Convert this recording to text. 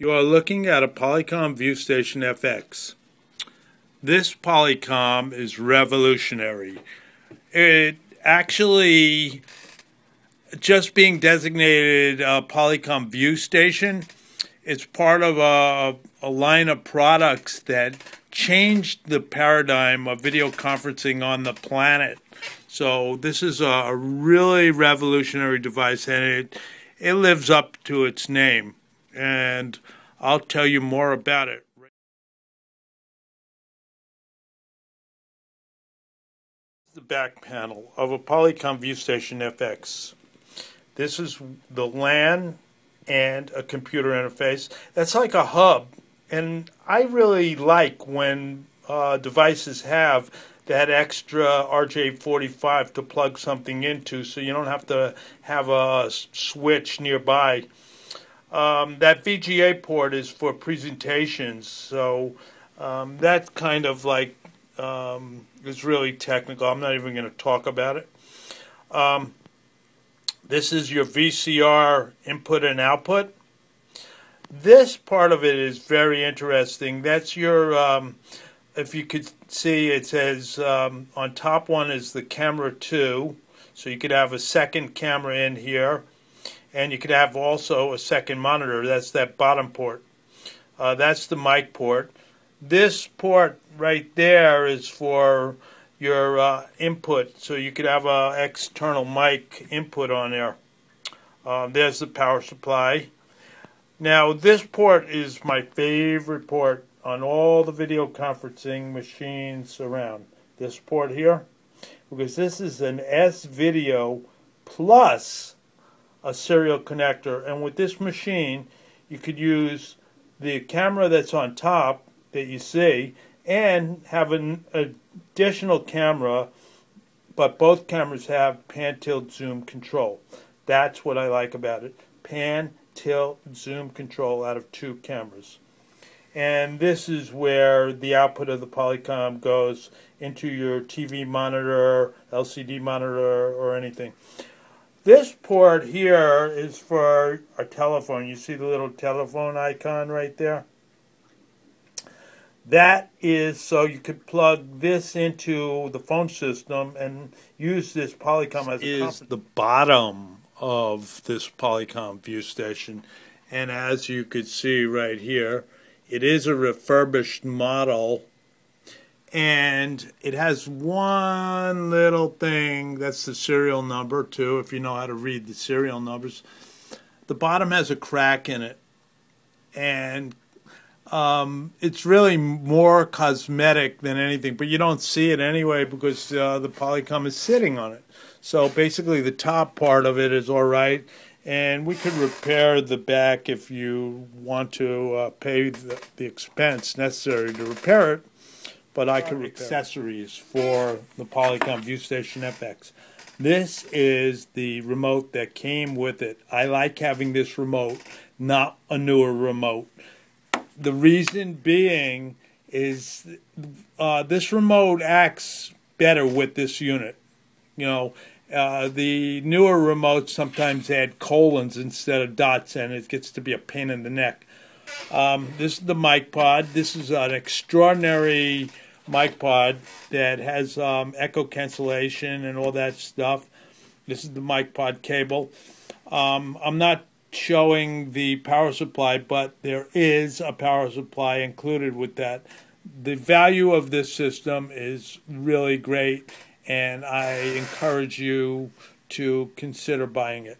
You are looking at a POLYCOM Viewstation FX. This POLYCOM is revolutionary. It actually, just being designated a POLYCOM Viewstation, it's part of a line of products that changed the paradigm of video conferencing on the planet. So this is a really revolutionary device, and it lives up to its name. And I'll tell you more about it. The back panel of a POLYCOM Viewstation FX. This is the LAN and a computer interface. That's like a hub, and I really like when devices have that extra RJ45 to plug something into, so you don't have to have a switch nearby. That VGA port is for presentations, so that kind of like is really technical. I'm not even going to talk about it. This is your VCR input and output. This part of it is very interesting. That's your, if you could see, it says on top one is the camera 2, so you could have a second camera in here. And you could have also a second monitor. That's that bottom port. That's the mic port. This port right there is for your input. So you could have an external mic input on there. There's the power supply. Now this port is my favorite port on all the video conferencing machines around. This port here. Because this is an S-Video plus a serial connector, and with this machine you could use the camera that's on top that you see and have an additional camera, but both cameras have pan, tilt, zoom control. That's what I like about it. Pan, tilt, zoom control out of 2 cameras. And this is where the output of the POLYCOM goes into your TV monitor, LCD monitor, or anything. This port here is for a telephone. You see the little telephone icon right there? That is so you could plug this into the phone system and use this POLYCOM as a conference. Is the bottom of this POLYCOM Viewstation, and as you could see right here, it is a refurbished model. And it has one little thing, that's the serial number too, if you know how to read the serial numbers. The bottom has a crack in it, and it's really more cosmetic than anything, but you don't see it anyway because the POLYCOM is sitting on it. So basically the top part of it is all right, and we could repair the back if you want to pay the expense necessary to repair it. But I could accessories for the POLYCOM Viewstation FX. This is the remote that came with it. I like having this remote, not a newer remote. The reason being is this remote acts better with this unit. You know, the newer remotes sometimes add colons instead of dots, and it gets to be a pain in the neck. This is the mic pod. This is an extraordinary mic pod that has echo cancellation and all that stuff. This is the mic pod cable. I'm not showing the power supply, but there is a power supply included with that. The value of this system is really great, and I encourage you to consider buying it.